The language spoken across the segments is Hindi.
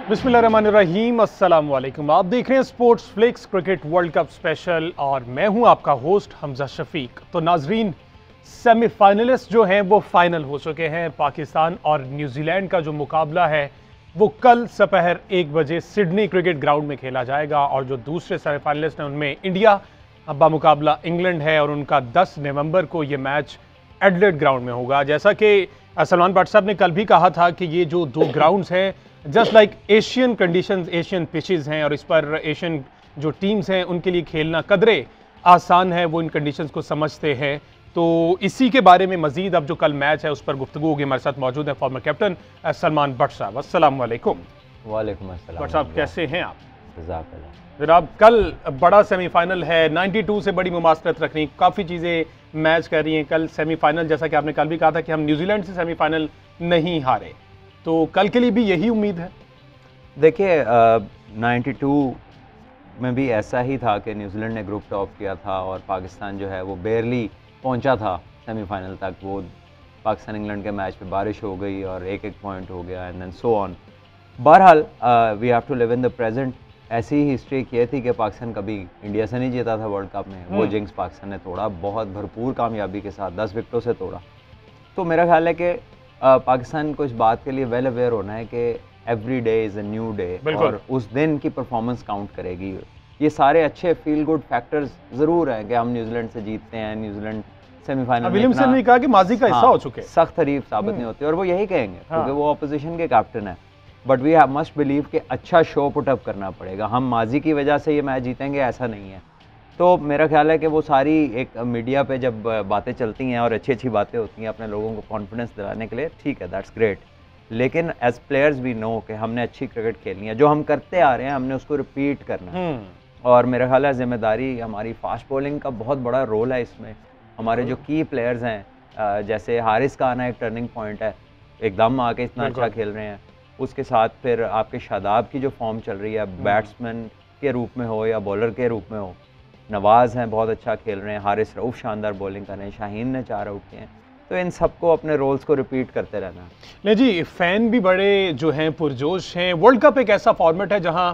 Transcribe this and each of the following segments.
बिस्मिल्लाहिर्रहमानिर्रहीम, अस्सलाम वालेकुम। आप देख रहे हैं sports flix cricket world cup special और मैं हूं आपका होस्ट हमजा शफीक। तो नाजरीन, सेमीफाइनलिस्ट जो हैं वो फाइनल हो चुके हैं। पाकिस्तान और न्यूजीलैंड का जो मुकाबला है वो कल दोपहर 1 बजे सिडनी क्रिकेट ग्राउंड में खेला जाएगा और जो दूसरे सेमीफाइनलिस्ट हैं उनमें इंडिया मुकाबला इंग्लैंड है और उनका 10 नवंबर को ये मैच एडलेड ग्राउंड में होगा। जैसा कि सलमान भट्ट साहब ने कल भी कहा था कि ये जो दो ग्राउंड्स हैं just like Asian conditions, Asian pitches हैं और इस पर एशियन जो टीम्स हैं उनके लिए खेलना कदरे आसान है, वो इन कंडीशंस को समझते हैं। तो इसी के बारे में मजीद अब जो कल मैच है उस पर गुफ्तगू होगी। हमारे साथ मौजूद है फॉर्मर कैप्टन सलमान भट्ट साहब। अस्सलाम वालेकुम। वालेकुम अस्सलाम। भट्ट साहब कैसे हैं आप? जनाब कल बड़ा सेमीफाइनल है, 92 से बड़ी मुमासरत रखनी, काफ़ी चीज़ें मैच कर रही हैं। कल सेमीफाइनल, जैसा कि आपने कल भी कहा था कि हम न्यूजीलैंड से सेमीफाइनल नहीं हारे, तो कल के लिए भी यही उम्मीद है। देखिए 92 में भी ऐसा ही था कि न्यूजीलैंड ने ग्रुप टॉप किया था और पाकिस्तान जो है वो बेयरली पहुंचा था सेमीफाइनल तक। वो पाकिस्तान इंग्लैंड के मैच पे बारिश हो गई और एक पॉइंट हो गया एंड देन सो ऑन। बहरहाल we have to live in the present. ऐसी ही हिस्ट्री की थी कि पाकिस्तान कभी इंडिया से नहीं जीता था वर्ल्ड कप में। वो जिंक्स पाकिस्तान ने तोड़ा, बहुत भरपूर कामयाबी के साथ 10 विकेटों से तोड़ा। तो मेरा ख्याल है कि पाकिस्तान को इस बात के लिए वेल अवेयर होना है कि every day is a new day और उस दिन की परफॉर्मेंस काउंट करेगी। ये सारे अच्छे फील गुड फैक्टर्स ज़रूर हैं कि हम न्यूजीलैंड से जीतते हैं, न्यूजीलैंड सेमीफाइनल विलियमसन ने कहा कि माजी का हिस्सा हो चुके हैं, सख्त तारीफ साबित नहीं होती और वो यही कहेंगे क्योंकि वो अपोजिशन के कैप्टन है। बट वी मस्ट बिलीव कि अच्छा शो पुटअप करना पड़ेगा। हम माजी की वजह से ये मैच जीतेंगे ऐसा नहीं है। तो मेरा ख्याल है कि वो सारी एक मीडिया पे जब बातें चलती हैं और अच्छी अच्छी बातें होती हैं अपने लोगों को कॉन्फिडेंस दिलाने के लिए, ठीक है, दैट्स ग्रेट। लेकिन एज प्लेयर्स वी नो कि हमने अच्छी क्रिकेट खेलनी है, जो हम करते आ रहे हैं हमने उसको रिपीट करना है। और मेरा ख्याल है जिम्मेदारी हमारी फास्ट बॉलिंग का बहुत बड़ा रोल है इसमें। हमारे जो की प्लेयर्स हैं जैसे हारिस का आना एक टर्निंग पॉइंट है, एकदम आके इतना अच्छा खेल रहे हैं। उसके साथ फिर आपके शादाब की जो फॉर्म चल रही है बैट्समैन के रूप में हो या बॉलर के रूप में हो, नवाज़ हैं बहुत अच्छा खेल रहे हैं, हारिस रऊफ़ शानदार बॉलिंग कर रहे हैं, शाहीन ने 4 आउट किए हैं। तो इन सबको अपने रोल्स को रिपीट करते रहना है। नहीं जी, फ़ैन भी बड़े जो हैं पुरजोश हैं। वर्ल्ड कप एक ऐसा फॉर्मेट है जहां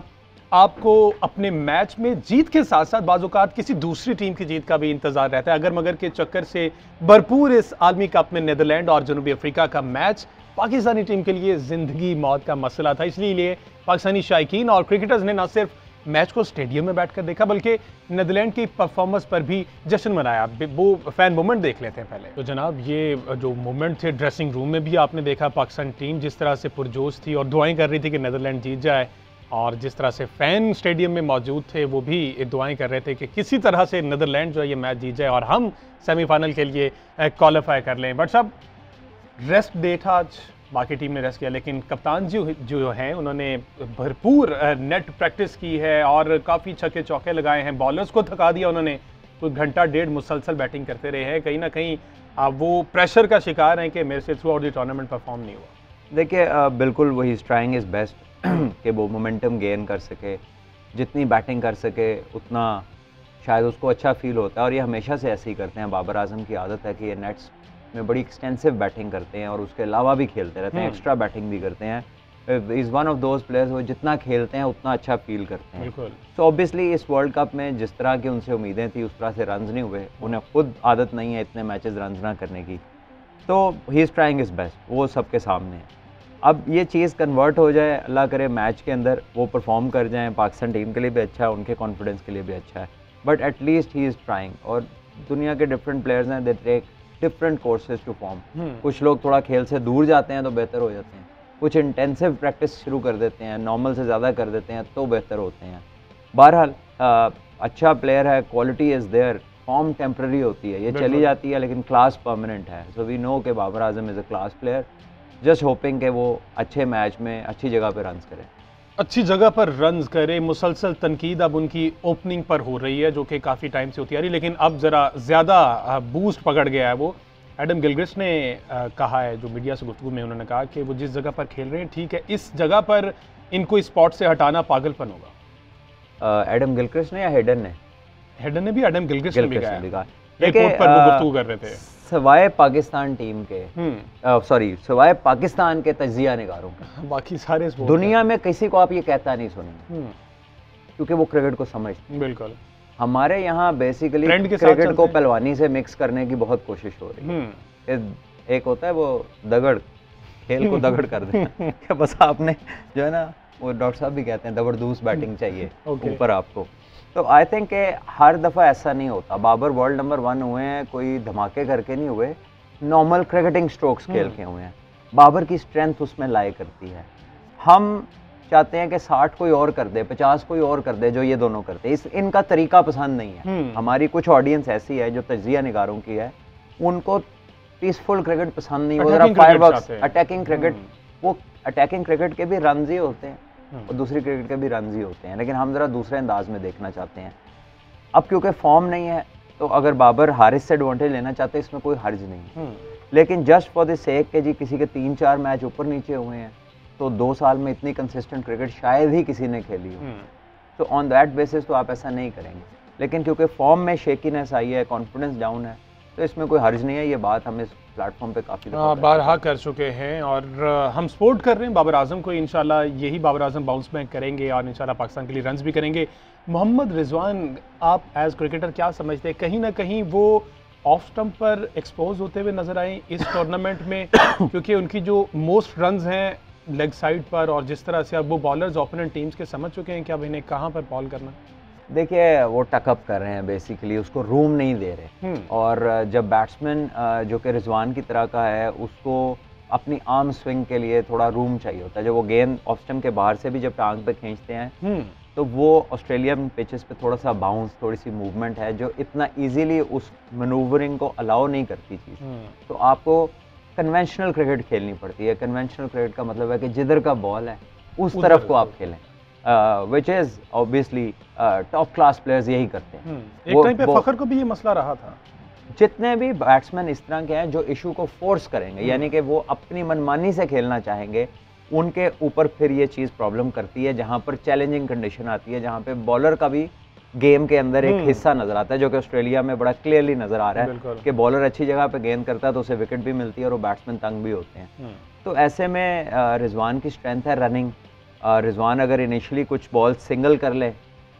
आपको अपने मैच में जीत के साथ साथ बाज़-औक़ात किसी दूसरी टीम की जीत का भी इंतज़ार रहता है। अगर मगर के चक्कर से भरपूर इस आलमी कप में नीदरलैंड और जनूबी अफ्रीका का मैच पाकिस्तानी टीम के लिए ज़िंदगी मौत का मसला था। इसलिए पाकिस्तानी शायकीन और क्रिकेटर्स ने न सिर्फ मैच को स्टेडियम में बैठकर देखा बल्कि नीदरलैंड की परफॉर्मेंस पर भी जश्न मनाया। वो फैन मूवमेंट देख लेते हैं पहले। तो जनाब, ये जो मूवमेंट थे ड्रेसिंग रूम में भी आपने देखा, पाकिस्तान टीम जिस तरह से पुरजोश थी और दुआएं कर रही थी कि नीदरलैंड जीत जाए, और जिस तरह से फ़ैन स्टेडियम में मौजूद थे वो भी दुआएं कर रहे थे कि किसी तरह से नीदरलैंड जो है ये मैच जीत जाए और हम सेमीफाइनल के लिए क्वालिफाई कर लें। बट साहब, रेस्ट डे था आज, बाकी टीम ने रेस्ट किया, लेकिन कप्तान जो हैं उन्होंने भरपूर नेट प्रैक्टिस की है और काफ़ी छक्के चौके लगाए हैं। बॉलर्स को थका दिया उन्होंने, कोई घंटा डेढ़ मुसलसल बैटिंग करते रहे हैं। कहीं ना कहीं वो प्रेशर का शिकार हैं कि मेरे से through out the tournament perform नहीं हुआ। देखिए बिल्कुल वही ट्राइंग इज़ बेस्ट कि वो मोमेंटम गेन कर सके, जितनी बैटिंग कर सके उतना शायद उसको अच्छा फील होता है और ये हमेशा से ऐसे ही करते हैं। बाबर आजम की आदत है कि ये नेट्स में बड़ी एक्सटेंसिव बैटिंग करते हैं और उसके अलावा भी खेलते रहते हैं, एक्स्ट्रा बैटिंग भी करते हैं। Is one of those players वो जितना खेलते हैं उतना अच्छा फील करते हैं। सो ऑब्वियसली इस वर्ल्ड कप में जिस तरह की उनसे उम्मीदें थी उस तरह से रन्स नहीं हुए। उन्हें खुद आदत नहीं है इतने मैचेस रन्स ना करने की, तो ही इज़ ट्राइंग इज़ बेस्ट, वो सबके सामने है। अब ये चीज़ कन्वर्ट हो जाए, अल्लाह करे मैच के अंदर वो परफॉर्म कर जाएं, पाकिस्तान टीम के लिए भी अच्छा है, उनके कॉन्फिडेंस के लिए भी अच्छा है। But at least he is trying. और दुनिया के डिफरेंट प्लेयर्स हैं, they take different courses to form. कुछ लोग थोड़ा खेल से दूर जाते हैं तो बेहतर हो जाते हैं, कुछ इंटेंसिव प्रैक्टिस शुरू कर देते हैं, नॉर्मल से ज़्यादा कर देते हैं तो बेहतर होते हैं। बहरहाल अच्छा प्लेयर है, quality is there, form temporary होती है, ये चली जाती है लेकिन क्लास परमानेंट है। सो वी नो कि Babar Azam is a class player, just hoping कि वो अच्छे मैच में अच्छी जगह पर रन्स करें, अच्छी जगह पर रन्स करे। मुसलसल तनकीद अब उनकी ओपनिंग पर हो रही है जो कि काफ़ी टाइम से होती आ रही, लेकिन अब ज़रा ज़्यादा बूस्ट पकड़ गया है। वो एडम गिलक्रिस्ट ने कहा है, जो मीडिया से गुफ्तगू में उन्होंने कहा कि वो जिस जगह पर खेल रहे हैं ठीक है, इस जगह पर इनको स्पॉट से हटाना पागलपन होगा। एडम गिलक्रिस्ट ने या हेडन ने? हेडन ने भी, एडम गिलक्रिस्ट ने भी कहा। एयरपोर्ट पर वो गुफ्तगू कर रहे थे। सिवाय पाकिस्तान टीम के, सॉरी सिवाय पाकिस्तान के तजिया निगारों के, बाकी सारे दुनिया में किसी को आप ये कहता नहीं सुनेंगे, क्योंकि वो क्रिकेट को समझते। बिल्कुल। हमारे यहाँ बेसिकली क्रिकेट को पहलवानी से मिक्स करने की बहुत कोशिश हो रही है। एक होता है वो दगड़, खेल को दगड़ कर देना कि बस आपने जो है ना, वो डॉक्टर साहब भी कहते हैं जबरदस्त बैटिंग चाहिए ऊपर आपको। तो आई थिंक हर दफ़ा ऐसा नहीं होता। बाबर वर्ल्ड नंबर 1 हुए हैं, कोई धमाके करके नहीं हुए, नॉर्मल क्रिकेटिंग स्ट्रोक्स खेल के हुए हैं। बाबर की स्ट्रेंथ उसमें लाई करती है। हम चाहते हैं कि 60 कोई और कर दे, 50 कोई और कर दे जो ये दोनों करते हैं। इनका तरीका पसंद नहीं है। हमारी कुछ ऑडियंस ऐसी है जो तजिया निगारों की है, उनको पीसफुल क्रिकेट पसंद नहीं, वो जरा फायरवर्क्स, अटैकिंग क्रिकेट, वो अटैकिंग क्रिकेट के भी रन्स ही होते हैं और दूसरी क्रिकेट के भी रन्स ही होते हैं, लेकिन हम जरा दूसरे अंदाज में देखना चाहते हैं। अब क्योंकि फॉर्म नहीं है, तो अगर बाबर हारिस से एडवांटेज लेना चाहते हैं, इसमें कोई हर्ज नहीं है, लेकिन जस्ट फॉर द सेक के जी किसी के 3-4 मैच ऊपर नीचे हुए हैं, तो 2 साल में इतनी कंसिस्टेंट क्रिकेट शायद ही किसी ने खेली हो, तो ऑन दैट बेसिस तो आप ऐसा नहीं करेंगे। लेकिन क्योंकि फॉर्म में शेकीनेस आई है, कॉन्फिडेंस डाउन है, तो इसमें कोई हर्ज नहीं है। ये बात हम इस प्लेटफॉर्म पे काफ़ी बारहा कर चुके हैं और हम सपोर्ट कर रहे हैं बाबर आजम को। इंशाल्लाह यही बाबर आजम बाउंस बैक करेंगे और इंशाल्लाह पाकिस्तान के लिए रन्स भी करेंगे। मोहम्मद रिजवान, आप एज क्रिकेटर क्या समझते हैं, कहीं ना कहीं वो ऑफ स्टंप पर एक्सपोज होते हुए नजर आए इस टूर्नामेंट में, क्योंकि उनकी जो मोस्ट रन्स हैं लेग साइड पर, और जिस तरह से अब वो बॉलर्स ओपोनेंट टीम्स के समझ चुके हैं कि अब इन्हें कहाँ पर बॉल करना। देखिए वो टकअप कर रहे हैं, बेसिकली उसको रूम नहीं दे रहे। और जब बैट्समैन जो कि रिजवान की तरह का है, उसको अपनी आर्म स्विंग के लिए थोड़ा रूम चाहिए होता है। जब वो गेंद ऑफ स्टंप के बाहर से भी जब टांग पे खींचते हैं, तो वो ऑस्ट्रेलियन पिचेस पे थोड़ा सा बाउंस, थोड़ी सी मूवमेंट है जो इतना इजीली उस मैनूवरिंग को अलाउ नहीं करती चीज़। तो आपको कन्वेंशनल क्रिकेट खेलनी पड़ती है। कन्वेंशनल क्रिकेट का मतलब है कि जिधर का बॉल है उस तरफ को आप खेलें, which is obviously top class players यही करते हैं। एक टाइम पे फखर को भी ये मसला रहा था। जितने भी बैट्समैन इस तरह के हैं जो इशू को फोर्स करेंगे, यानी कि वो अपनी मनमानी से खेलना चाहेंगे, उनके ऊपर फिर ये चीज़ प्रॉब्लम करती है, जहाँ पर चैलेंजिंग कंडीशन आती है, जहाँ पे बॉलर का भी गेम के अंदर एक हिस्सा नजर आता है, जो कि ऑस्ट्रेलिया में बड़ा क्लियरली नजर आ रहा है कि बॉलर अच्छी जगह पे गेंद करता है तो उसे विकेट भी मिलती है और वो बैट्समैन तंग भी होते हैं। तो ऐसे में रिजवान की स्ट्रेंथ है रनिंग। रिजवान अगर इनिशियली कुछ बॉल सिंगल कर ले,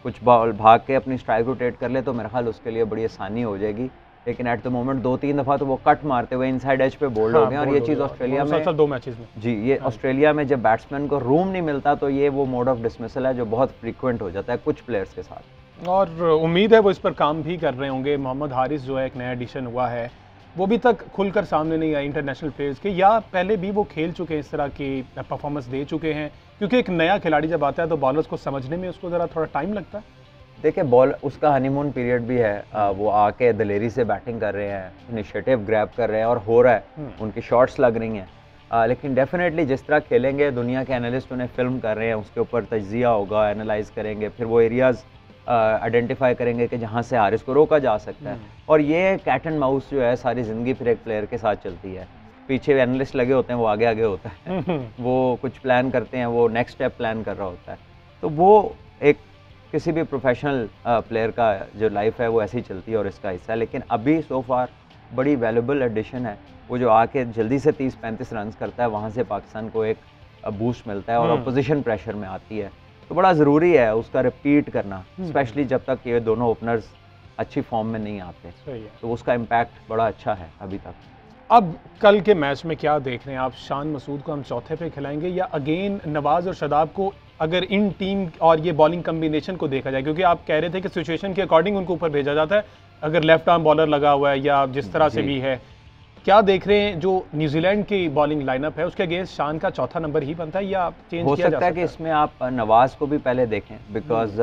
कुछ बॉल भाग के अपनी स्ट्राइक रोटेट कर ले, तो मेरे ख्याल उसके लिए बड़ी आसानी हो जाएगी। लेकिन एट द मोमेंट 2-3 दफ़ा तो वो कट मारते हुए इनसाइड एज पे बोल्ड हो गए, और ये चीज़ ऑस्ट्रेलिया में 2 मैचेस में जी, ये ऑस्ट्रेलिया में जब बैट्समैन को रूम नहीं मिलता तो ये वो मोड ऑफ डिसमिसल है जो बहुत फ्रीक्वेंट हो जाता है कुछ प्लेयर्स के साथ। और उम्मीद है वो इस पर काम भी कर रहे होंगे। मोहम्मद हारिस जो है, एक नया एडिशन हुआ है, वो अभी तक खुलकर सामने नहीं आया इंटरनेशनल प्लेयर्स के, या पहले भी वो खेल चुके हैं, इस तरह की परफॉर्मेंस दे चुके हैं? क्योंकि एक नया खिलाड़ी जब आता है तो बॉलर्स को समझने में उसको ज़रा थोड़ा टाइम लगता है। देखिए बॉल उसका हनीमून पीरियड भी है, वो आके दलेरी से बैटिंग कर रहे हैं, इनिशिएटिव ग्रैब कर रहे हैं और हो रहा है, उनकी शॉट्स लग रही हैं। लेकिन डेफिनेटली जिस तरह खेलेंगे, दुनिया के एनालिस्ट उन्हें फिल्म कर रहे हैं, उसके ऊपर तज्जिया होगा, एनालाइज करेंगे, फिर वो एरियाज़ आइडेंटिफाई करेंगे कि जहाँ से हारिस को रोका जा सकता है। और ये कैट एंड माउस जो है सारी ज़िंदगी फिर एक प्लेयर के साथ चलती है। पीछे एनालिस्ट लगे होते हैं, वो आगे आगे होता है, वो कुछ प्लान करते हैं, वो नेक्स्ट स्टेप प्लान कर रहा होता है। तो वो एक किसी भी प्रोफेशनल प्लेयर का जो लाइफ है वो ऐसी चलती है और इसका हिस्सा है। लेकिन अभी सो फार बड़ी वैल्यूबल एडिशन है वो, जो आके जल्दी से 30-35 रन करता है, वहाँ से पाकिस्तान को एक बूस्ट मिलता है और अपोजिशन प्रेशर में आती है। तो बड़ा ज़रूरी है उसका रिपीट करना, स्पेशली जब तक ये दोनों ओपनर्स अच्छी फॉर्म में नहीं आते, तो उसका इम्पैक्ट बड़ा अच्छा है अभी तक। अब कल के मैच में क्या देख रहे हैं आप? शान मसूद को हम चौथे पे खिलाएंगे या अगेन नवाज और शदाब को, अगर इन टीम और ये बॉलिंग कम्बिनेशन को देखा जाए, क्योंकि आप कह रहे थे कि सिचुएशन के अकॉर्डिंग उनको ऊपर भेजा जाता है, अगर लेफ्ट आर्म बॉलर लगा हुआ है या जिस तरह से भी है, क्या देख रहे हैं? जो न्यूजीलैंड की बॉलिंग लाइनअप है उसके अगेंस्ट शान का चौथा नंबर ही बनता है या चेंज हो किया जा सकता है कि इसमें आप नवाज को भी पहले देखें, because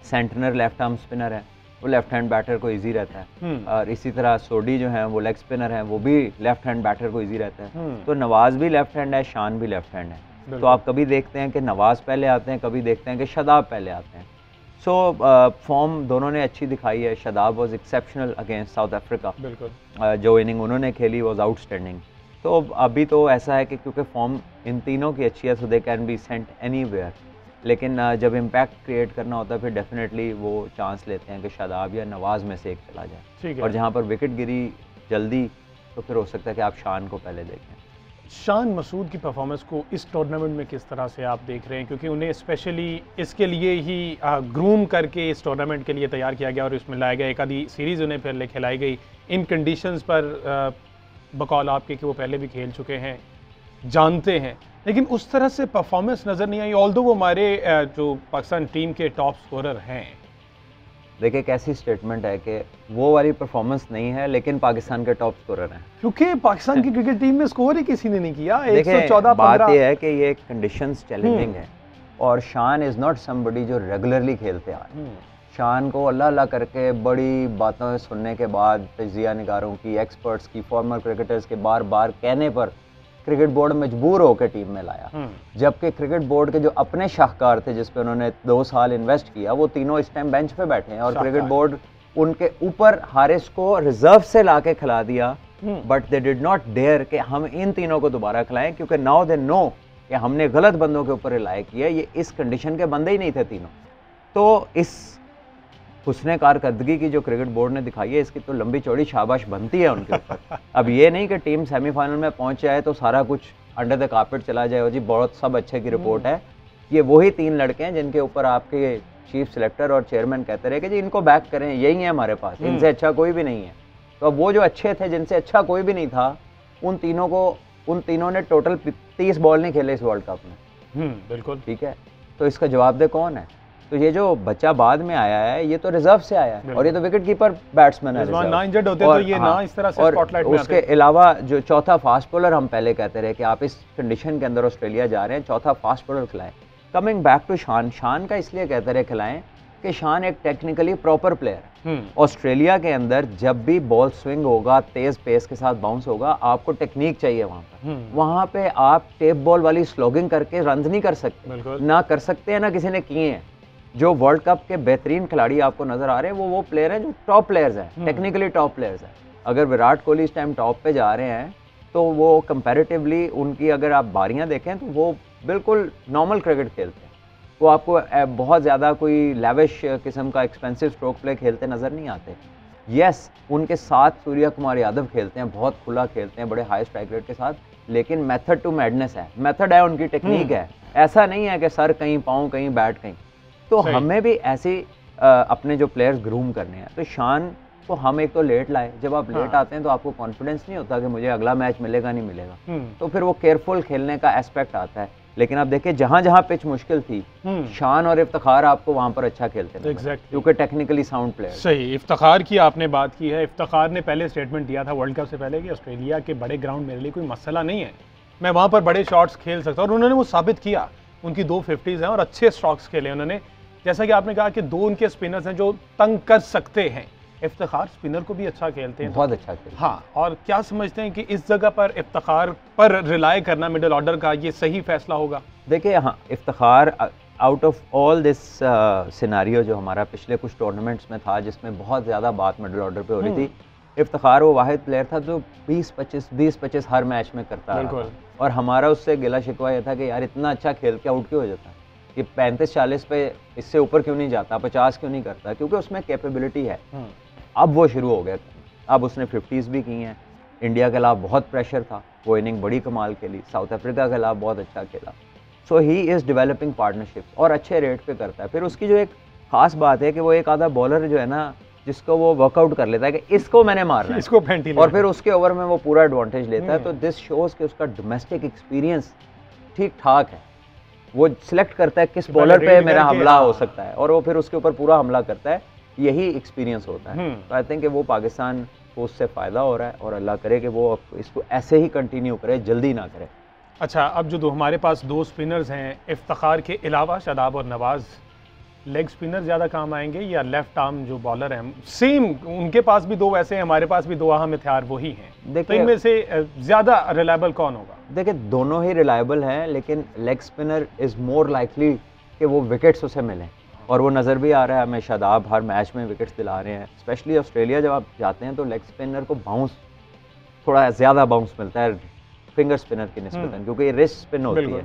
Santner left arm spinner है, वो लेफ्ट हैंड बैटर को इजी रहता है, और इसी तरह सोडी जो है वो लेग स्पिनर है, वो भी लेफ्ट हैंड बैटर को इजी रहता है। तो नवाज भी लेफ्ट हैंड है, शान भी लेफ्ट हैंड है। तो आप कभी देखते हैं कि नवाज पहले आते हैं, कभी देखते हैं कि शदाब पहले आते हैं। सो फॉर्म दोनों ने अच्छी दिखाई है। Shadab was exceptional against south Africa, जो इनिंग उन्होंने खेली वॉज आउटस्टैंडिंग। तो अभी तो ऐसा है कि क्योंकि फॉर्म इन तीनों की अच्छी है, so they can be sent anywhere. लेकिन जब इम्पैक्ट क्रिएट करना होता है फिर डेफिनेटली वो चांस लेते हैं कि शादाब या नवाज में से एक चला जाए, और जहाँ पर विकेट गिरी जल्दी तो फिर हो सकता है कि आप शान को पहले देखें। शान मसूद की परफॉर्मेंस को इस टूर्नामेंट में किस तरह से आप देख रहे हैं, क्योंकि उन्हें स्पेशली इसके लिए ही ग्रूम करके इस टूर्नामेंट के लिए तैयार किया गया और इसमें लाया गया, एक आधी सीरीज़ उन्हें फिर खिलाई गई इन कंडीशंस पर बकौल आपके कि वो पहले भी खेल चुके हैं, जानते हैं, लेकिन उस तरह से परफॉर्मेंस नज़र नहीं आई, ऑल्दो वो हमारे जो पाकिस्तान टीम के टॉप स्कोरर हैं। देखिए कैसी स्टेटमेंट है कि वो वाली परफॉर्मेंस नहीं है लेकिन पाकिस्तान के टॉप स्कोरर हैं, क्योंकि पाकिस्तान की क्रिकेट टीम में स्कोर ही किसी ने नहीं किया। 114 बात ये है कि ये कंडीशंस चैलेंजिंग है और शान इज़ नॉट समबडी जो रेगुलरली खेलते आ रहे हैं। शान को अल्लाह अल्लाह करके बड़ी बातों सुनने के बाद, तजिया निगारों की, एक्सपर्ट्स की, फॉर्मर क्रिकेटर्स के बार बार कहने पर क्रिकेट बोर्ड मजबूर होकर टीम में लाया, जबकि क्रिकेट बोर्ड के जो अपने शाहकार थे जिस पे उन्होंने 2 साल इन्वेस्ट किया, वो तीनों इस टाइम बेंच पे बैठे हैं और क्रिकेट बोर्ड उनके ऊपर हारिस को रिजर्व से ला के खिला दिया, but they did not dare कि हम इन तीनों को दोबारा खिलाएं, क्योंकि नाउ दे नो कि हमने गलत बंदों के ऊपर रिलाय किया, ये इस कंडीशन के बंदे ही नहीं थे तीनों। तो इस हुस्ने कारकर्दगी की जो क्रिकेट बोर्ड ने दिखाई है, इसकी तो लंबी चौड़ी शाबाश बनती है उनके ऊपर। अब ये नहीं कि टीम सेमीफाइनल में पहुंच जाए तो सारा कुछ अंडर द कारपेट चला जाए और जी बहुत सब अच्छे की रिपोर्ट है। ये वही 3 लड़के हैं जिनके ऊपर आपके चीफ सिलेक्टर और चेयरमैन कहते रहे कि जी इनको बैक करें, यही है हमारे पास, इनसे अच्छा कोई भी नहीं है। तो अब वो जो अच्छे थे जिनसे अच्छा कोई भी नहीं था, उन तीनों ने टोटल 30 बॉल नहीं खेले इस वर्ल्ड कप में। बिल्कुल ठीक है, तो इसका जवाब दे कौन है? तो ये जो बच्चा बाद में आया है ये तो रिजर्व से आया है और ये तो विकेट कीपर बैट्समैन है, ना इंजर्ड होते तो ये ना इस तरह से स्पॉटलाइट में आते। उसके अलावा जो चौथा फास्ट बॉलर हम पहले कहते रहे कि आप इस कंडीशन के अंदर ऑस्ट्रेलिया जा रहे हैं, चौथा फास्ट बॉलर खिलाएं। कमिंग बैक टू शान का इसलिए कहते रहे खिलाएं कि शान एक टेक्निकली प्रॉपर प्लेयर है। ऑस्ट्रेलिया के अंदर जब भी बॉल स्विंग होगा, तेज पेस के साथ बाउंस होगा, आपको टेक्निक चाहिए वहां पे आप टेप बॉल वाली स्लोगिंग करके रन नहीं कर सकते, ना कर सकते हैं, ना किसी ने किए हैं। जो वर्ल्ड कप के बेहतरीन खिलाड़ी आपको नजर आ रहे हैं वो प्लेयर हैं जो टॉप प्लेयर्स हैं, टेक्निकली टॉप प्लेयर्स हैं। अगर विराट कोहली इस टाइम टॉप पे जा रहे हैं तो वो कंपैरेटिवली उनकी अगर आप बारियां देखें तो वो बिल्कुल नॉर्मल क्रिकेट खेलते हैं। वो आपको बहुत ज़्यादा कोई लेविश किस्म का एक्सपेंसिव स्ट्रोक प्ले खेलते नज़र नहीं आते। यस, उनके साथ सूर्य कुमार यादव खेलते हैं, बहुत खुला खेलते हैं, बड़े हाई स्ट्राइक रेट के साथ, लेकिन मेथड टू मैडनेस है, मेथड है, उनकी टेक्निक है। ऐसा नहीं है कि सर कहीं, पाँव कहीं, बैट कहीं। तो हमें भी ऐसे अपने जो प्लेयर्स ग्रूम करने हैं। तो शान को हम एक तो लेट लाए, जब आप लेट आते हैं तो आपको कॉन्फिडेंस नहीं होता कि मुझे अगला मैच मिलेगा नहीं मिलेगा, तो फिर वो केयरफुल खेलने का एस्पेक्ट आता है। लेकिन आप देखिए जहां जहां पिच मुश्किल थी, शान और इफ्तिखार आपको वहां पर अच्छा खेलते थे, क्योंकि टेक्निकली साउंड प्लेयर। सही, इफ्तिखार की आपने बात की है। इफ्तिखार ने पहले स्टेटमेंट दिया था वर्ल्ड कप से पहले कि ऑस्ट्रेलिया के बड़े ग्राउंड मेरे लिए कोई मसला नहीं है, मैं वहां पर बड़े शॉट्स खेल सकता हूं, और उन्होंने वो साबित किया। उनकी 2 50s हैं और अच्छे स्ट्रोक्स खेले उन्होंने। जैसा कि आपने कहा कि 2 उनके स्पिनर्स हैं जो तंग कर सकते हैं। इफ्तिखार स्पिनर को भी अच्छा खेलते हैं, बहुत अच्छा खेलते हैं। हाँ, और क्या समझते हैं कि इस जगह पर इफ्तिखार पर रिलाय करना मिडिल ऑर्डर का ये सही फैसला होगा? देखिए हाँ, Iftikhar out of all this scenario जो हमारा पिछले कुछ टूर्नामेंट्स में था जिसमें बहुत ज़्यादा बात मिडिल ऑर्डर पे हो रही थी, इफ्तिखार वो वाहिद प्लेयर था जो 20-25 हर मैच में करता रहा, और हमारा उससे गिला शिकवा ये था कि यार इतना अच्छा खेल के आउट क्यों हो जाता है, कि 35-40 पे इससे ऊपर क्यों नहीं जाता, 50 क्यों नहीं करता, क्योंकि उसमें कैपेबिलिटी है। अब वो शुरू हो गया, अब उसने 50s भी की हैं। इंडिया के खिलाफ बहुत प्रेशर था, वो इनिंग बड़ी कमाल खेली, साउथ अफ्रीका के खिलाफ बहुत अच्छा खेला। सो ही इज़ डेवलपिंग पार्टनरशिप्स और अच्छे रेट पे करता है। फिर उसकी जो एक खास बात है कि वो एक आधा बॉलर जो है ना, जिसको वो वर्कआउट कर लेता है कि इसको मैंने मारना है, इसको फेंटी और फिर उसके ओवर में वो पूरा एडवांटेज लेता है। तो दिस शोज कि उसका डोमेस्टिक एक्सपीरियंस ठीक ठाक है, वो सिलेक्ट करता है किस बॉलर पे मेरा हमला हो सकता है, और वो फिर उसके ऊपर पूरा हमला करता है। यही एक्सपीरियंस होता है। तो आई थिंक कि वो पाकिस्तान को उससे फ़ायदा हो रहा है, और अल्लाह करे कि वो इसको ऐसे ही कंटिन्यू करे, जल्दी ना करे। अच्छा, अब जो हमारे पास 2 स्पिनर्स हैं इफ्तिखार के अलावा, शादाब और नवाज, लेग स्पिनर ज़्यादा काम आएंगे या लेफ्ट आर्म जो बॉलर हैं? सेम, उनके पास भी 2 वैसे हैं, हमारे पास भी 2 अहम हथियार वही हैं। तो इनमें से ज़्यादा रिलायबल कौन होगा? देखिए दोनों ही रिलायबल हैं, लेकिन leg spinner is more likely कि वो विकेट्स उसे मिलें, और वो नज़र भी आ रहा है हमें। शादाब हर मैच में विकेट्स दिला रहे हैं, स्पेशली ऑस्ट्रेलिया जब आप जाते हैं तो लेग स्पिनर को बाउंस, थोड़ा ज़्यादा बाउंस मिलता है फिंगर स्पिनर की निस्बतन, क्योंकि ये रिस्ट स्पिन होती है।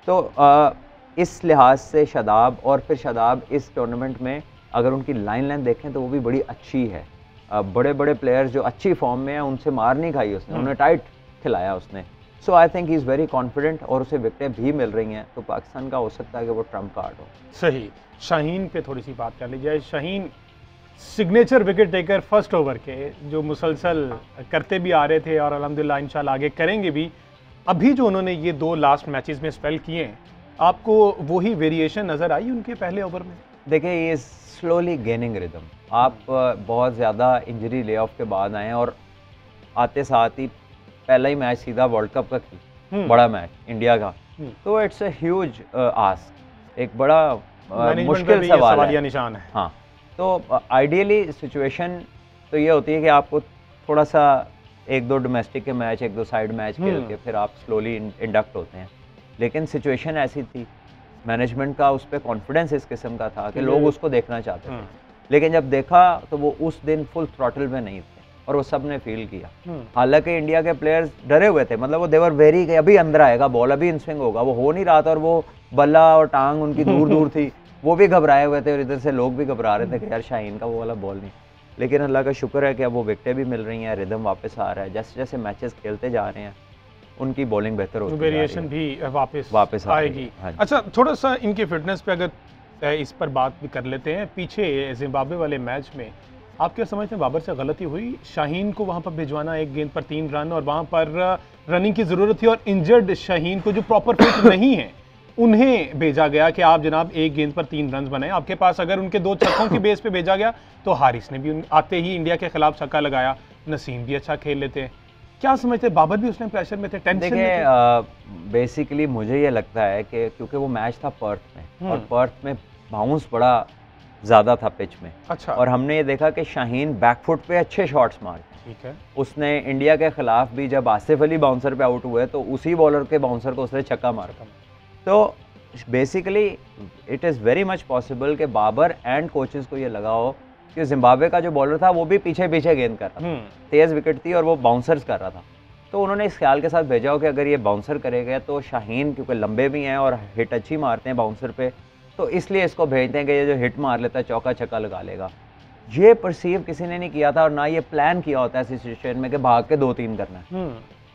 तो इस लिहाज से शादाब, और फिर शादाब इस टूर्नामेंट में अगर उनकी लाइन देखें तो वो भी बड़ी अच्छी है। बड़े बड़े प्लेयर्स जो अच्छी फॉर्म में हैं उनसे मार नहीं खाई उसने, उन्हें टाइट खिलाया उसने। So I think he is very confident और उसे विकेटें भी मिल रही हैं, तो पाकिस्तान का हो सकता है कि वो ट्रम्प कार्ड हो। सही। शाहीन पे थोड़ी सी बात कर लीजिए। Shaheen signature wicket taker first over के जो मुसलसल करते भी आ रहे थे और अल्हम्दुलिल्लाह इंशाल्लाह आगे करेंगे भी। अभी जो उन्होंने ये 2 लास्ट मैचेस में स्पेल किए हैं, आपको वही वेरिएशन नज़र आई उनके पहले ओवर में? देखिए ये स्लोली गेनिंग रिदम। आप बहुत ज़्यादा इंजरी ले ऑफ के बाद आए हैं और आते साथ ही पहला ही मैच सीधा वर्ल्ड कप का खेल, बड़ा मैच इंडिया का, तो इट्स अ ह्यूज आस्क, एक बड़ा मुश्किल सवाल है, निशान है। हाँ, तो आइडियली सिचुएशन तो ये होती है कि आपको थोड़ा सा 1-2 डोमेस्टिक के मैच, 1-2 साइड मैच खेल के फिर आप स्लोली इंडक्ट होते हैं, लेकिन सिचुएशन ऐसी थी, मैनेजमेंट का उस पर कॉन्फिडेंस इस किस्म का था कि लोग उसको देखना चाहते थे, लेकिन जब देखा तो वो उस दिन फुल थ्रॉटल में नहीं थे और वो सब ने फील किया। हालांकि इंडिया के प्लेयर्स डरे हुए थे, मतलब वो देवर वेरी के अभी अंदर आएगा बॉल, अभी इन स्विंग होगा, वो हो नहीं रहा था और वो बल्ला और टांग उनकी दूर दूर थी, वो भी घबराए हुए थे और इधर से लोग भी घबरा रहे थे कि यार शाहीन का वो वाला बॉल नहीं। लेकिन अल्लाह का शुक्र है कि अब वो विकेटें भी मिल रही हैं, रिदम वापस आ रहा है, जैसे जैसे मैचेस खेलते जा रहे हैं उनकी बॉलिंग बेहतर होती है, वेरिएशन भी वापस आएगी। अच्छा, थोड़ा सा इनकी फिटनेस पे अगर इस पर बात भी कर लेते हैं। पीछे जिम्बाब्वे वाले मैच में आप क्या समझते हैं बाबर से गलती हुई? शाहीन को वहाँ पर भिजवाना, 1 गेंद पर 3 रन, और वहाँ पर रनिंग की ज़रूरत थी और इंजर्ड शाहीन को जो प्रॉपर फिट नहीं है उन्हें भेजा गया कि आप जनाब 1 गेंद पर 3 रन बनाएं आपके पास। अगर उनके 2 छक्कों की बेस पे भेजा गया तो हारिस ने भी आते ही इंडिया के खिलाफ छक्का लगाया, नसीम भी अच्छा खेल लेते हैं। क्या समझते हैं, बाबर भी उस टाइम प्रेशर में थे, टेंशन में थे? बेसिकली मुझे ये लगता है कि क्योंकि वो मैच था पर्थ में और पर्थ में बाउंस बड़ा ज़्यादा था पिच में। अच्छा। और हमने ये देखा कि शाहीन बैकफुट पे अच्छे शॉट्स मारे। ठीक है। उसने इंडिया के खिलाफ भी जब आसिफ अली बाउंसर पे आउट हुए तो उसी बॉलर के बाउंसर को उसने छक्का मारा। तो basically it is very much possible कि बाबर एंड कोचेस को ये लगा हो कि जिम्बाब्वे का जो बॉलर था वो भी पीछे पीछे गेंद कर रहा था, तेज़ विकेट थी और वो बाउंसर्स कर रहा था, तो उन्होंने इस ख्याल के साथ भेजा हो कि अगर ये बाउंसर करेगा तो शाहीन क्योंकि लंबे भी हैं और हिट अच्छी मारते हैं बाउंसर पे, तो इसलिए इसको भेजते हैं कि ये जो हिट मार लेता है चौका छक्का लगा लेगा। ये परसीव किसी ने नहीं किया था और ना ये प्लान किया होता है सिचुएशन में कि भाग के 2-3 करना है।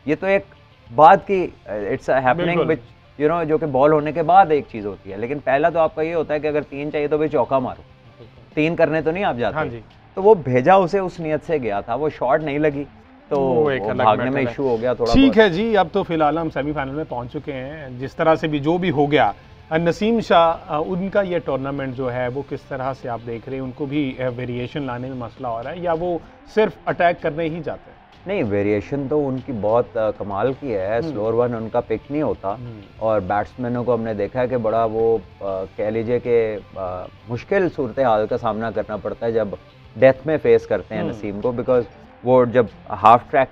ये तो एक बाद की it's happening which you know, जो कि बॉल होने के बाद एक चीज़ होती है, लेकिन पहला तो आपका ये होता है कि अगर 3 चाहिए तो भाई चौका मारो, 3 करने तो नहीं आप जाते। हाँ जी। तो वो भेजा उसे उस नियत से गया था, वो शॉट नहीं लगी तो वो भागने में इशू हो गया थोड़ा। ठीक है जी, अब तो फिलहाल हम सेमीफाइनल में पहुंच चुके हैं। जिस तरह से भी जो भी हो गया, नसीम शाह उनका ये टूर्नामेंट जो है वो किस तरह से आप देख रहे हैं? उनको भी वेरिएशन लाने में मसला हो रहा है या वो सिर्फ अटैक करने ही जाते हैं? नहीं, वेरिएशन तो उनकी बहुत कमाल की है, स्लोअर वन उनका पिक नहीं होता और बैट्समैनों को हमने देखा है कि बड़ा वो कह लीजिए कि मुश्किल सूरत हाल का सामना करना पड़ता है जब डेथ में फेस करते हैं नसीम को, बिकॉज वो जब हाफ ट्रैक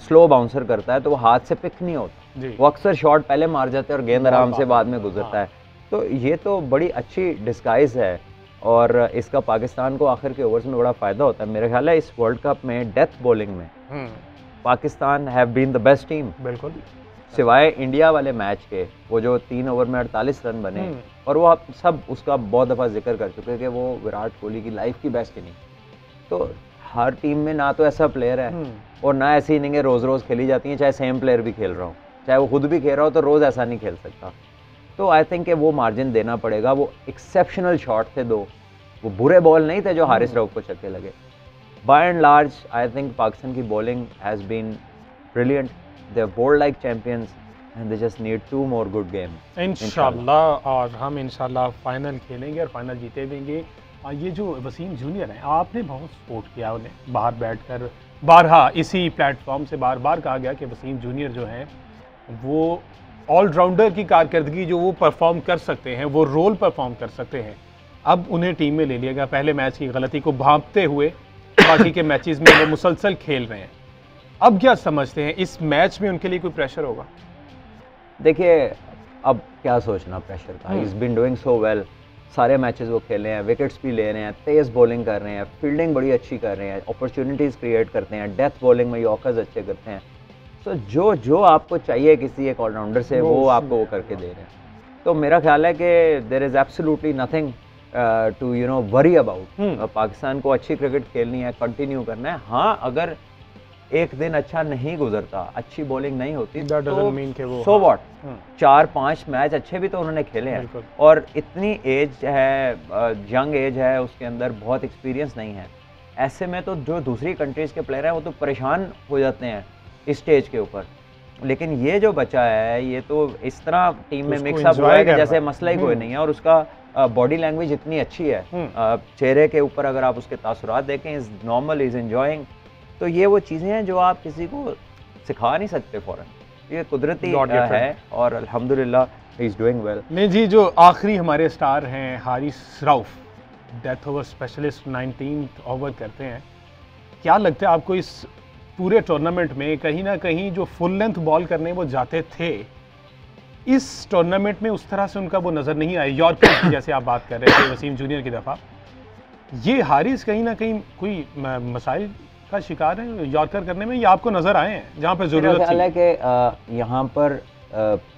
स्लो बाउंसर करता है तो वो हाथ से पिक नहीं होता, वो अक्सर शॉट पहले मार जाते हैं और गेंद आराम से बाद में गुजरता है। तो ये तो बड़ी अच्छी डिस्गाइज है और इसका पाकिस्तान को आखिर के ओवर्स में बड़ा फ़ायदा होता है। मेरा ख्याल है इस वर्ल्ड कप में डेथ बॉलिंग में Pakistan have been the best team, बिल्कुल, सिवाय इंडिया वाले मैच के, वो जो 3 ओवर में 48 रन बने और वो आप सब उसका बहुत दफ़ा जिक्र कर चुके हैं कि वो विराट कोहली की लाइफ की बेस्ट इनिंग। तो हर टीम में ना तो ऐसा प्लेयर है और ना ऐसी इनिंगें रोज़ रोज़ खेली जाती हैं, चाहे सेम प्लेयर भी खेल रहा हो, चाहे वो खुद भी खेल रहा हो, तो रोज़ ऐसा नहीं खेल सकता। तो आई थिंक कि वो मार्जिन देना पड़ेगा। वो एक्सेप्शनल शॉट थे 2, वो बुरे बॉल नहीं थे जो हारिस रऊफ को छक्के लगे। By and large I think Pakistan की bowling has been brilliant, they are bold like champions and they just need 2 more good games इंशाल्लाह। और हम इंशाल्लाह फाइनल खेलेंगे और फाइनल जीते देंगे। ये जो वसीम जूनियर हैं, आपने बहुत सपोर्ट किया उन्हें, बाहर बैठकर बारहा इसी प्लेटफॉर्म से बार बार कहा गया कि वसीम जूनियर जो हैं वो ऑलराउंडर की कारकर्दगी जो वो परफॉर्म कर सकते हैं, वो रोल परफॉर्म कर सकते हैं। अब उन्हें टीम में ले लिया गया, पहले मैच की गलती को भांपते हुए बाकी के मैचेस में वो मुसलसल खेल रहे हैं। अब क्या समझते हैं, इस मैच में उनके लिए कोई प्रेशर होगा? देखिए, अब क्या सोचना प्रेशर का, he is been doing so well, सारे मैचेस वो खेले हैं, विकेट्स भी ले रहे हैं, तेज़ बॉलिंग कर रहे हैं, फील्डिंग बड़ी अच्छी कर रहे हैं, अपॉर्चुनिटीज़ क्रिएट करते हैं, डेथ बॉलिंग में यॉर्कर्स अच्छे करते हैं। तो जो आपको चाहिए किसी एक ऑलराउंडर से वो आपको वो करके दे रहे हैं। तो मेरा ख्याल है कि there is absolutely nothing to you know worry about. Pakistan को अच्छी क्रिकेट खेलनी है, कंटिन्यू करना है। हाँ, अगर एक दिन अच्छा नहीं गुजरता, अच्छी बॉलिंग नहीं होती, तो सो व्हाट, 4-5 मैच अच्छे भी तो उन्होंने खेले हैं। और इतनी एज है, यंग एज है, उसके अंदर बहुत एक्सपीरियंस नहीं है। ऐसे में तो जो दूसरी कंट्रीज के प्लेयर हैं वो तो परेशान हो जाते हैं इस स्टेज के ऊपर। लेकिन ये जो बच्चा है, ये तो इस तरह टीम में मिक्सअप हुआ है कि जैसे मसला ही कोई नहीं है। और उसका बॉडी लैंग्वेज इतनी अच्छी है, चेहरे के ऊपर अगर आप उसके तासुरात देखें, इज नॉर्मल, इज एंजॉयिंग। तो ये वो चीज़ें हैं जो आप किसी को सिखा नहीं सकते फ़ौरन, ये कुदरती है। और अल्हम्दुलिल्लाह ही इज़ डूइंग वेल। नहीं जी, जो आखिरी हमारे स्टार हैं Haris Rauf, death over specialist 19th over करते हैं। क्या लगता है आपको, इस पूरे टूर्नामेंट में कहीं ना कहीं जो फुल लेंथ बॉल करने वो जाते थे, इस टूर्नामेंट में उस तरह से उनका वो नज़र नहीं आया? यॉर्कर की जैसे आप बात कर रहे थे वसीम जूनियर की दफ़ा, ये हारिस कहीं ना कहीं कोई मसाइल का शिकार है यॉर्कर करने में, या आपको नज़र आए हैं जहाँ पर ज़रूरत थी? है कि यहाँ पर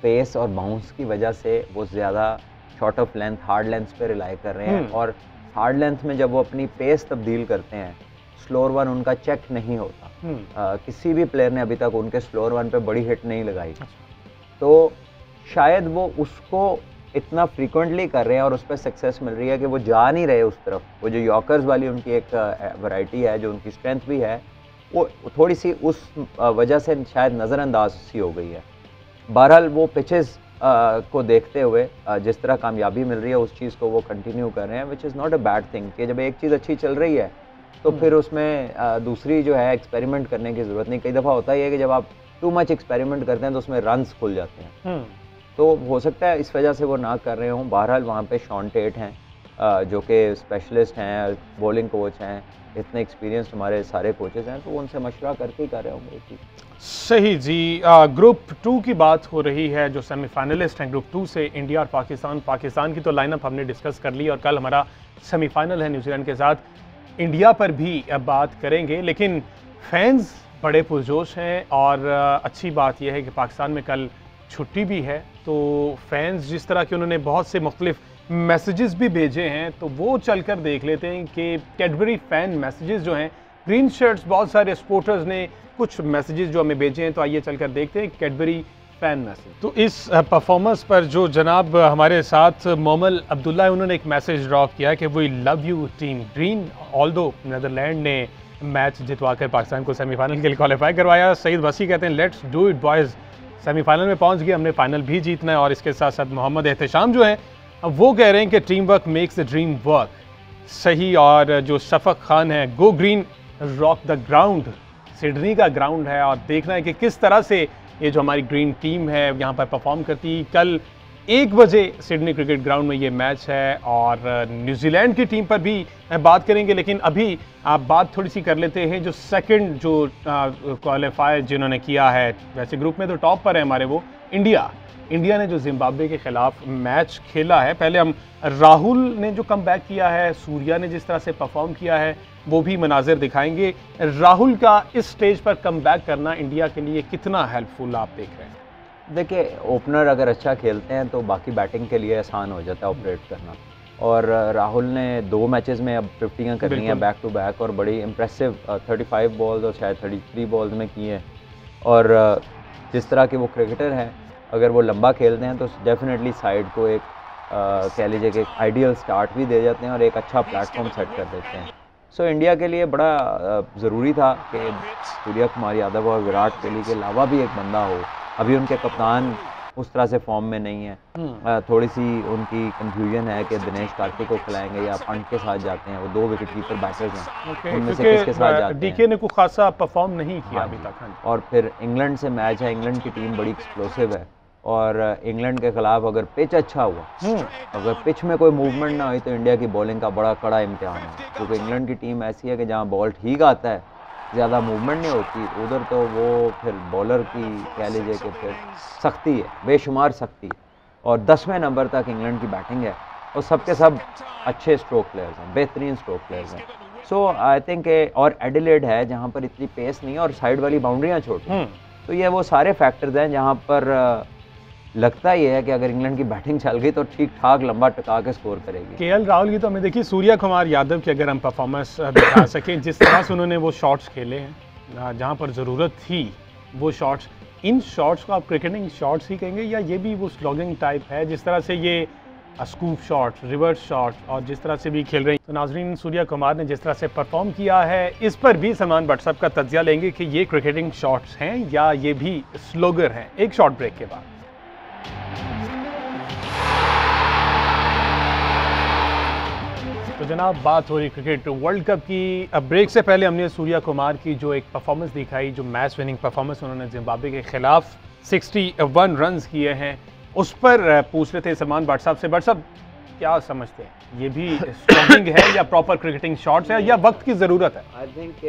पेस और बाउंस की वजह से वो ज़्यादा short of length, hard length पे रिलाई कर रहे हैं। और हार्ड लेंथ में जब वो अपनी पेस तब्दील करते हैं, स्लोअर वन उनका चेक नहीं होता। किसी भी प्लेयर ने अभी तक उनके स्लोअर वन पे बड़ी हिट नहीं लगाई। तो शायद वो उसको इतना फ्रीक्वेंटली कर रहे हैं और उस पर सक्सेस मिल रही है कि वो जा नहीं रहे उस तरफ। वो जो यॉर्कर्स वाली उनकी एक वैरायटी है, जो उनकी स्ट्रेंथ भी है, वो थोड़ी सी उस वजह से शायद नज़रअंदाज सी हो गई है। बहरहाल वो पिचेस को देखते हुए जिस तरह कामयाबी मिल रही है, उस चीज़ को वो कंटिन्यू कर रहे हैं, which is not a bad thing. कि जब एक चीज़ अच्छी चल रही है तो फिर उसमें दूसरी जो है एक्सपेरिमेंट करने की ज़रूरत नहीं। कई दफ़ा होता ही है कि जब आप टू मच एक्सपेरिमेंट करते हैं तो उसमें रन्स खुल जाते हैं। तो हो सकता है इस वजह से वो ना कर रहे हों। बहरहाल वहाँ पे शॉन टेट हैं, जो कि स्पेशलिस्ट हैं, बॉलिंग कोच हैं, इतने एक्सपीरियंस्ड हमारे सारे कोचेज़ हैं, तो उनसे मशवरा करके ही कर रहे होंगे। सही जी। ग्रुप 2 की बात हो रही है, जो सेमीफाइनलिस्ट हैं ग्रुप 2 से, इंडिया और पाकिस्तान। पाकिस्तान की तो लाइनअप हमने डिस्कस कर ली और कल हमारा सेमीफाइनल है न्यूजीलैंड के साथ। इंडिया पर भी अब बात करेंगे, लेकिन फैंस बड़े पुरजोश हैं और अच्छी बात यह है कि पाकिस्तान में कल छुट्टी भी है, तो फैंस जिस तरह के उन्होंने बहुत से मुख्तलिफ मैसेजेस भी भेजे हैं, तो वो चलकर देख लेते हैं कि कैडबरी फ़ैन मैसेजेस जो हैं, ग्रीन शर्ट्स, बहुत सारे सपोर्टर्स ने कुछ मैसेजेस जो हमें भेजे हैं, तो आइए चलकर देखते हैं कैडबरी फ़ैन मैसेज। तो इस परफॉर्मेंस पर जो जनाब हमारे साथ मोमल अब्दुल्ला है, उन्होंने एक मैसेज ड्रॉप किया कि we love you team green, although Netherland ने मैच जितवाकर पाकिस्तान को सेमीफाइनल के लिए क्वालिफाई करवाया। सईद वसी कहते हैं let's do it boys, semifinal में पहुंच गए, हमने फाइनल भी जीतना है। और इसके साथ साथ मोहम्मद एहतशाम जो हैं वो कह रहे हैं कि team work makes the dream work. सही। और जो शफक खान है, go green rock the ground, Sydney का ग्राउंड है और देखना है कि किस तरह से ये जो हमारी ग्रीन टीम है यहाँ पर परफॉर्म करती। कल 1 बजे सिडनी क्रिकेट ग्राउंड में ये मैच है और न्यूजीलैंड की टीम पर भी बात करेंगे, लेकिन अभी आप बात थोड़ी सी कर लेते हैं जो सेकंड जो क्वालिफायर जिन्होंने किया है। वैसे ग्रुप में तो टॉप पर है हमारे वो इंडिया ने जो जिम्बाब्वे के खिलाफ मैच खेला है। पहले हम राहुल ने जो कमबैक किया है, सूर्या ने जिस तरह से परफॉर्म किया है, वो भी मनाजिर दिखाएंगे। राहुल का इस स्टेज पर कमबैक करना इंडिया के लिए कितना हेल्पफुल आप देख रहे हैं? देखिए, ओपनर अगर अच्छा खेलते हैं तो बाकी बैटिंग के लिए आसान हो जाता है ऑपरेट करना। और राहुल ने 2 मैचेस में अब 50 करनी है बैक टू बैक, और बड़ी इम्प्रेसिव 35 बॉल्स और शायद 33 बॉल्स में की है। और जिस तरह के वो क्रिकेटर हैं, अगर वो लंबा खेलते हैं तो डेफिनेटली साइड को एक कह लीजिए कि एक आइडियल स्टार्ट भी दे जाते हैं और एक अच्छा प्लेटफॉर्म सेट कर देते हैं। सो इंडिया के लिए बड़ा ज़रूरी था कि सूर्या कुमार यादव और विराट कोहली के अलावा भी एक बंदा हो। अभी उनके कप्तान उस तरह से फॉर्म में नहीं है, थोड़ी सी उनकी कंफ्यूजन है कि दिनेश कार्तिक को खिलाएंगे या पंट के साथ जाते हैं। वो 2 विकेट कीपर बैटर्स हैं, उनमें से किसके साथ जाते हैं? डीके ने कोई खासा परफॉर्म नहीं किया अभी तक। और फिर इंग्लैंड से मैच है, इंग्लैंड की टीम बड़ी एक्सप्लोसिव है और इंग्लैंड के खिलाफ अगर पिच अच्छा हुआ, अगर पिच में कोई मूवमेंट ना हुई तो इंडिया की बॉलिंग का बड़ा कड़ा इम्तिहान है। क्योंकि इंग्लैंड की टीम ऐसी है कि जहाँ बॉल ठीक आता है, ज़्यादा मूवमेंट नहीं होती, उधर तो वो फिर बॉलर की कह लीजिए कि फिर सख्ती है, बेशुमार सख्ती। और 10वें नंबर तक इंग्लैंड की बैटिंग है और सबके सब अच्छे स्ट्रोक प्लेयर्स हैं, बेहतरीन स्ट्रोक प्लेयर्स हैं। सो आई थिंक और एडिलेड है जहाँ पर इतनी पेस नहीं है और साइड वाली बाउंड्रियाँ छोटी, तो ये वो सारे फैक्टर्स हैं जहाँ पर लगता ये है कि अगर इंग्लैंड की बैटिंग चल गई तो ठीक ठाक लंबा टिका के स्कोर करेगी। केएल राहुल की तो हमने देखी, सूर्या कुमार यादव की अगर हम परफॉर्मेंस दिखा सकें, जिस तरह से उन्होंने वो शॉट्स खेले हैं जहाँ पर ज़रूरत थी वो शॉट्स, इन शॉट्स को आप क्रिकेटिंग शॉट्स ही कहेंगे या ये भी वो स्लॉगिंग टाइप है, जिस तरह से ये स्कूप शॉट, रिवर्स शॉट और जिस तरह से भी खेल रहे हैं। तो नाजरीन, सूर्या कुमार ने जिस तरह से परफॉर्म किया है इस पर भी सलमान भट्ट साहब का तज्जिया लेंगे कि ये क्रिकेटिंग शॉट्स हैं या ये भी स्लोगर हैं, एक शॉर्ट ब्रेक के बाद। तो जनाब, बात हो रही क्रिकेट वर्ल्ड कप की। अब ब्रेक से पहले हमने सूर्या कुमार की जो एक परफॉर्मेंस दिखाई, जो मैच विनिंग परफॉर्मेंस उन्होंने जिम्बाब्वे के खिलाफ 61 रन्स किए हैं, उस पर पूछ रहे थे सलमान भट्ट साहब से। भट्ट साहब, क्या समझते हैं, ये भी स्ट्रोकिंग है या प्रॉपर क्रिकेटिंग शॉट्स है या वक्त की ज़रूरत है? आई थिंक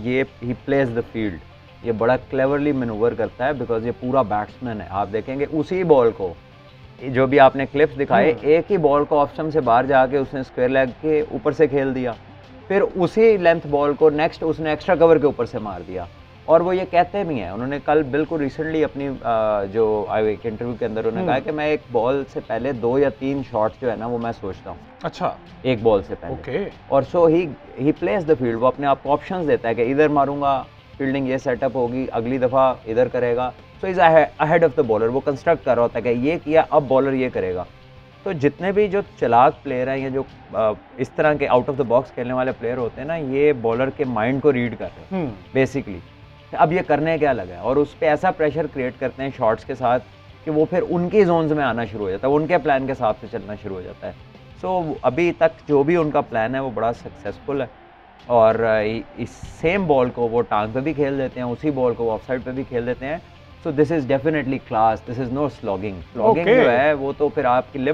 ये ही प्लेज द फील्ड, ये बड़ा क्लेवरली मैनूवर करता है बिकॉज ये पूरा बैट्समैन है। आप देखेंगे उसी बॉल को, जो भी आपने क्लिप्स दिखाए, एक ही बॉल को ऑप्शन से बाहर जाके उसने स्क्वायर लेग के ऊपर से खेल दिया, फिर उसी लेंथ बॉल को नेक्स्ट उसने एक्स्ट्रा कवर के ऊपर से मार दिया। और वो ये कहते भी हैं, उन्होंने कल बिल्कुल रिसेंटली अपनी जो एक इंटरव्यू के अंदर उन्होंने कहा कि मैं एक बॉल से पहले 2 या 3 शॉट्स जो है ना वो मैं सोचता हूँ। अच्छा, एक बॉल से पहले। ओके। और सो ही प्लेस द फील्ड, वो अपने आप को ऑप्शंस देता है कि इधर मारूंगा, फील्डिंग ये सेटअप होगी, अगली दफ़ा इधर करेगा। So is ahead of the bowler, वो कंस्ट्रक्ट कर रहा होता है कि ये किया, अब बॉलर ये करेगा। तो जितने भी जो चालाक प्लेयर हैं या जो इस तरह के आउट ऑफ द बॉक्स खेलने वाले प्लेयर होते हैं ना, ये बॉलर के माइंड को रीड कर रहे हैं बेसिकली। अब ये करने क्या लगा है और उस पर ऐसा प्रेशर क्रिएट करते हैं शॉट्स के साथ कि वो फिर उनके जोन्स में आना शुरू हो जाता है, उनके प्लान के हिसाब से चलना शुरू हो जाता है। सो अभी तक जो भी उनका प्लान है वो बड़ा सक्सेसफुल है और इस सेम बॉल को वो टांग पे भी खेल देते हैं, उसी बॉल को वो ऑफ साइड पे भी खेल देते हैं। So this is definitely class, this is no slogging. Slogging जो है वो तो फिर आपकी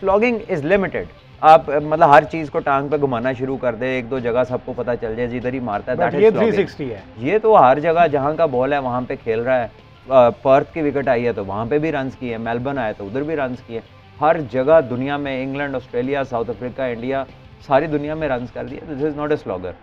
स्लॉगिंग इज़ लिमिटेड। आप मतलब हर चीज़ को टांग पे घुमाना शुरू कर दे, 1-2 जगह सबको पता चल जाए जिधर ही मारता है, ये 360 है। ये तो हर जगह जहाँ का बॉल है वहाँ पे खेल रहा है। पर्थ की विकेट आई है तो वहाँ पे भी रन्स किए, मेलबर्न आए तो उधर भी रन्स किए, हर जगह दुनिया में, England, Australia, south Africa, India, सारी दुनिया में रन्स कर दिए। This is not a slogger.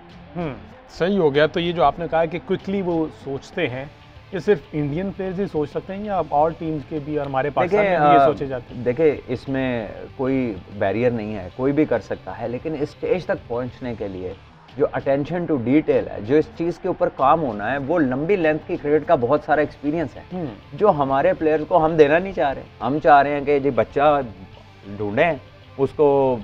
सही हो गया। तो ये जो आपने कहा कि क्विकली वो सोचते हैं, ये सिर्फ इंडियन प्लेयर्स ही सोच सकते हैं या और टीम्स के भी और हमारे पास ये सोचे जाते हैं? देखिए, इसमें कोई बैरियर नहीं है, कोई भी कर सकता है, लेकिन इस स्टेज तक पहुंचने के लिए जो अटेंशन टू डिटेल है, जो इस चीज़ के ऊपर काम होना है, वो लंबी लेंथ की क्रिकेट का बहुत सारा एक्सपीरियंस है जो हमारे प्लेयर्स को हम देना नहीं चाह रहे। हम चाह रहे हैं कि जो बच्चा ढूंढें, उसको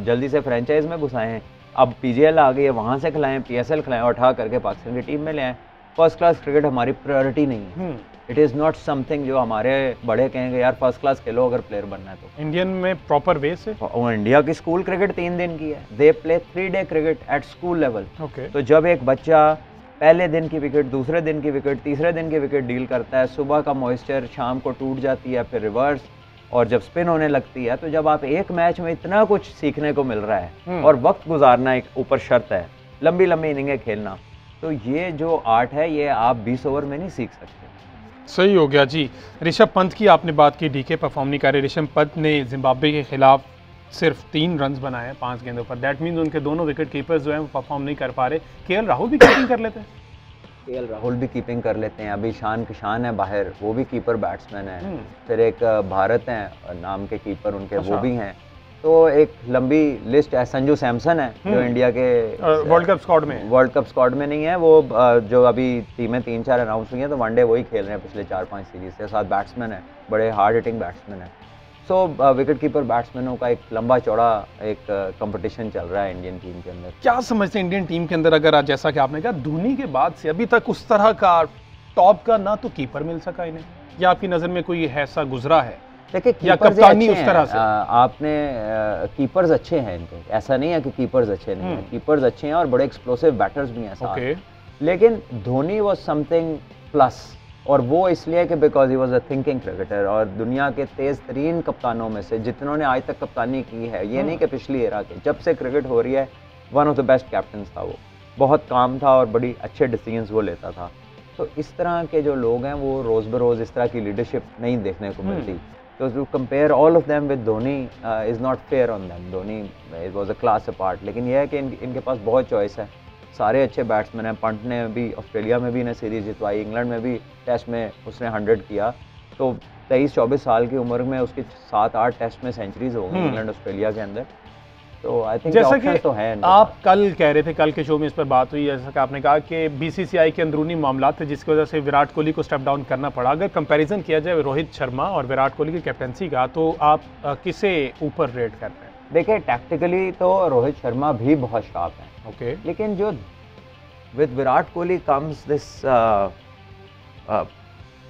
जल्दी से फ्रेंचाइज में घुसाएं, अब PGL आ गई है वहाँ से खिलाएं, PSL खिलाएं और उठा करके पाकिस्तान की टीम में ले आएँ। फर्स्ट क्लास क्रिकेट हमारी प्रायोरिटी नहीं है। इट इज़ नॉट समथिंग जो हमारे बड़े कहेंगे यार फर्स्ट क्लास खेलो अगर प्लेयर बनना है तो। इंडियन में प्रॉपर वे से इंडिया की स्कूल क्रिकेट 3 दिन की है, they play 3 day cricket at school level. तो जब एक बच्चा पहले दिन की विकेट, दूसरे दिन की विकेट, तीसरे दिन की विकेट डील करता है, सुबह का मॉइस्चर शाम को टूट जाती है, फिर रिवर्स, और जब स्पिन होने लगती है, तो जब आप एक मैच में इतना कुछ सीखने को मिल रहा है और वक्त गुजारना एक ऊपर शर्त है, लंबी लंबी इनिंगें खेलना, तो ये जो आर्ट है ये आप 20 ओवर में नहीं सीख सकते। सही हो गया जी। ऋषभ पंत की आपने बात की, डीके परफॉर्म नहीं कर रहे। ऋषभ पंत ने जिम्बाब्वे के खिलाफ सिर्फ 3 रन्स बनाए 5 गेंदों पर। दैट मीन्स उनके दोनों विकेट कीपर्स जो हैं वो परफॉर्म नहीं कर पा रहे। केएल राहुल भी कीपिंग कर लेते हैं? केएल राहुल भी कीपिंग कर लेते हैं। अभी ईशान किशान है बाहर, वो भी कीपर बैट्समैन है। फिर एक भारत हैं नाम के कीपर उनके, वो भी हैं। तो एक लंबी लिस्ट है। संजू सैमसन है जो इंडिया के वर्ल्ड कप स्क्वाड में नहीं है, वो जो अभी टीमें 3-4 अनाउंस हुई हैं तो वनडे वही खेल रहे हैं पिछले 4-5 सीरीज से। 7 बैट्समैन है, बड़े हार्ड हिटिंग बैट्समैन है। सो विकेट कीपर बैट्समैनों का एक लंबा चौड़ा एक कंपटीशन चल रहा है इंडियन टीम के अंदर। क्या समझते हैं इंडियन टीम के अंदर, अगर जैसा कि आपने कहा धोनी के बाद से अभी तक उस तरह का टॉप का ना तो कीपर मिल सका इन्हें, या आपकी नज़र में कोई ऐसा गुजरा है? देखिए, या कप्तानी उस तरह से आपने कीपर्स अच्छे हैं इनके, ऐसा नहीं है कि कीपर्स अच्छे नहीं हैं, कीपर्स अच्छे हैं और बड़े एक्सप्लोसिव बैटर्स भी हैं साथ। लेकिन धोनी वाज समथिंग प्लस, और वो इसलिए कि because he was a thinking cricketer, और दुनिया के तेज़ तरीन कप्तानों में से जिन्होंने आज तक कप्तानी की है, ये नहीं कि पिछली एरा के, जब से क्रिकेट हो रही है, one of the best captains था वो। बहुत काम था और बड़ी अच्छे डिसीजंस वो लेता था। तो इस तरह के जो लोग हैं वो रोज़ बरोज़ इस तरह की लीडरशिप नहीं देखने को मिलती। So to compare all of them with Dhoni is not fair on them. Dhoni it was a class apart. लेकिन यह है कि इनके पास बहुत चॉइस है, सारे अच्छे बैट्समैन हैं। पंट ने भी ऑस्ट्रेलिया में भी इन्हें सीरीज जितवाई, इंग्लैंड में भी टेस्ट में उसने 100 किया। तो 23-24 साल की उम्र में उसकी 7-8 टेस्ट में सेंचुरीज हो गई इंग्लैंड ऑस्ट्रेलिया के अंदर। तो आई थिंक जैसा कि तो है आप कल कह रहे थे, कल के शो में इस पर बात हुई, जैसा कि आपने कहा कि बीसीसीआई के अंदरूनी मामला थे जिसकी वजह से विराट कोहली को स्टेप डाउन करना पड़ा। अगर कंपैरिजन किया जाए रोहित शर्मा और विराट कोहली की कैप्टनसी का, तो आप किसे ऊपर रेट कर रहे हैं? देखिए टैक्टिकली तो रोहित शर्मा भी बहुत शार्प है, ओके, लेकिन जो with Virat Kohli comes this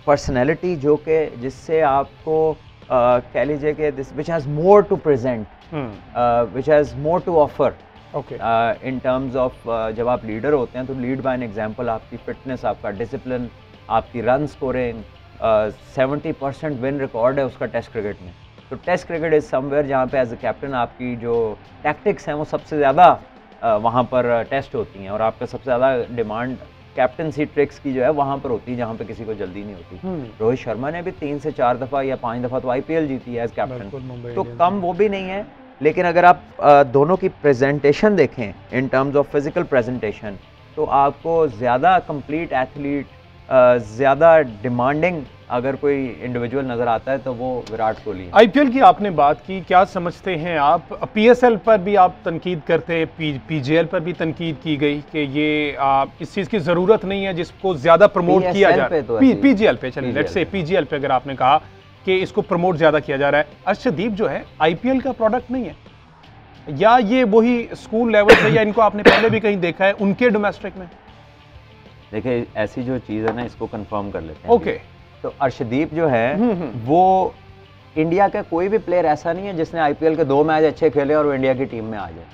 personality जो कि जिससे आपको कह लीजिए कि this which has more to present, which has more to offer in terms of, जब आप लीडर होते हैं तो लीड बाय एन एग्जांपल, आपकी फिटनेस, आपका डिसिप्लिन, आपकी रन स्कोरिंग, 70% विन रिकॉर्ड है उसका टेस्ट क्रिकेट में। तो टेस्ट क्रिकेट इज़ समवेयर जहाँ पे एज अ कैप्टन आपकी जो टैक्टिक्स हैं वो सबसे ज़्यादा वहाँ पर टेस्ट होती हैं, और आपका सबसे ज़्यादा डिमांड कैप्टनसी ट्रिक्स की जो है वहाँ पर होती है जहाँ पे किसी को जल्दी नहीं होती। रोहित शर्मा ने भी 3 से 4 दफ़ा या 5 दफ़ा तो IPL जीती है एज कैप्टन, तो कम वो भी नहीं है। लेकिन अगर आप दोनों की प्रेजेंटेशन देखें इन टर्म्स ऑफ फिजिकल प्रेजेंटेशन, तो आपको ज़्यादा कंप्लीट एथलीट, ज़्यादा डिमांडिंग अगर कोई इंडिविजुअल नज़र आता है तो वो विराट कोहली है। IPL की आपने बात की, क्या समझते हैं आप? PSL पर भी आप तनकीद करते हैं, PGL पर भी तनकीद की गई कि ये इस चीज़ की ज़रूरत नहीं है जिसको ज़्यादा प्रमोट किया जा रहा है। PGL पे चलिए, लेट्स से PGL पे अगर आपने कहा कि इसको प्रमोट ज़्यादा किया जा रहा है, अर्शदीप जो है IPL का प्रोडक्ट नहीं है, या ये वही स्कूल लेवल से, या इनको आपने पहले भी कहीं देखा है उनके डोमेस्टिक में? देखिए ऐसी जो चीज़ है ना, इसको कंफर्म कर लेते हैं। ओके, तो अर्शदीप जो है वो इंडिया का कोई भी प्लेयर ऐसा नहीं है जिसने IPL के 2 मैच अच्छे खेले और वो इंडिया की टीम में आ जाए,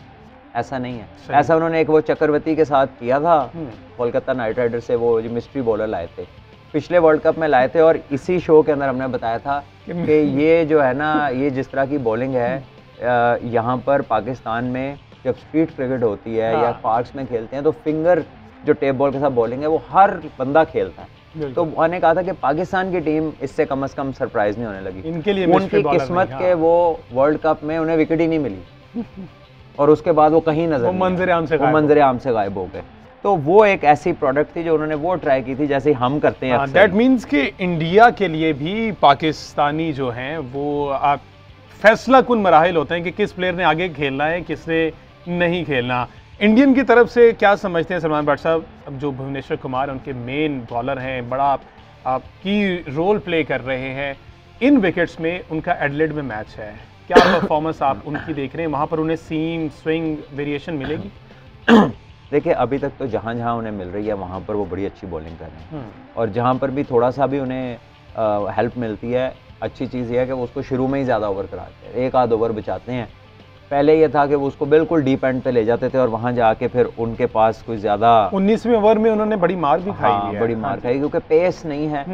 ऐसा नहीं है। ऐसा उन्होंने एक वो चक्रवर्ती के साथ किया था, कोलकाता नाइट राइडर्स से वो जो मिस्ट्री बॉलर लाए थे, पिछले वर्ल्ड कप में लाए थे, और इसी शो के अंदर हमने बताया था कि ये जो है ना, ये जिस तरह की बॉलिंग है यहाँ पर पाकिस्तान में जब स्ट्रीट क्रिकेट होती है या पार्क्स में खेलते हैं तो फिंगर जो टेप बॉल के साथ बॉलिंग है वो हर बंदा खेलता है। तो उन्होंने कहा था कि पाकिस्तान की टीम इससे कम से कम सरप्राइज नहीं होने लगी। इनके लिए उनकी किस्मत के वो वर्ल्ड कप में उन्हें विकेट ही नहीं मिली और उसके बाद वो कहीं नजर वो मंजर आम से गायब हो गए। तो वो एक ऐसी प्रोडक्ट थी जो उन्होंने वो ट्राई की थी जैसे हम करते हैं। दैट मीन्स कि इंडिया के लिए भी पाकिस्तानी जो हैं वो आप फैसला कुन मराहिल होते हैं कि किस प्लेयर ने आगे खेलना है, किसने नहीं खेलना। इंडियन की तरफ से क्या समझते हैं सलमान भट्ट साहब, अब जो भुवनेश्वर कुमार उनके मेन बॉलर हैं, बड़ा आप की रोल प्ले कर रहे हैं इन विकेट्स में, उनका एडिलेड में मैच है, क्या परफॉर्मेंस आप उनकी देख रहे हैं? वहाँ पर उन्हें सीम स्विंग वेरिएशन मिलेगी? देखिए अभी तक तो जहाँ जहाँ उन्हें मिल रही है वहाँ पर वो बड़ी अच्छी बॉलिंग कर रहे हैं, और जहाँ पर भी थोड़ा सा भी उन्हें हेल्प मिलती है, अच्छी चीज़ ये है कि वो उसको शुरू में ही ज़्यादा ओवर कराते हैं, 1 आध ओवर बचाते हैं। पहले ये था कि वो उसको बिल्कुल डीप एंड पे ले जाते थे और वहाँ जाके फिर उनके पास कोई ज़्यादा 19वें ओवर में उन्होंने बड़ी मार भी खाई है। बड़ी मार खाई क्योंकि पेस नहीं है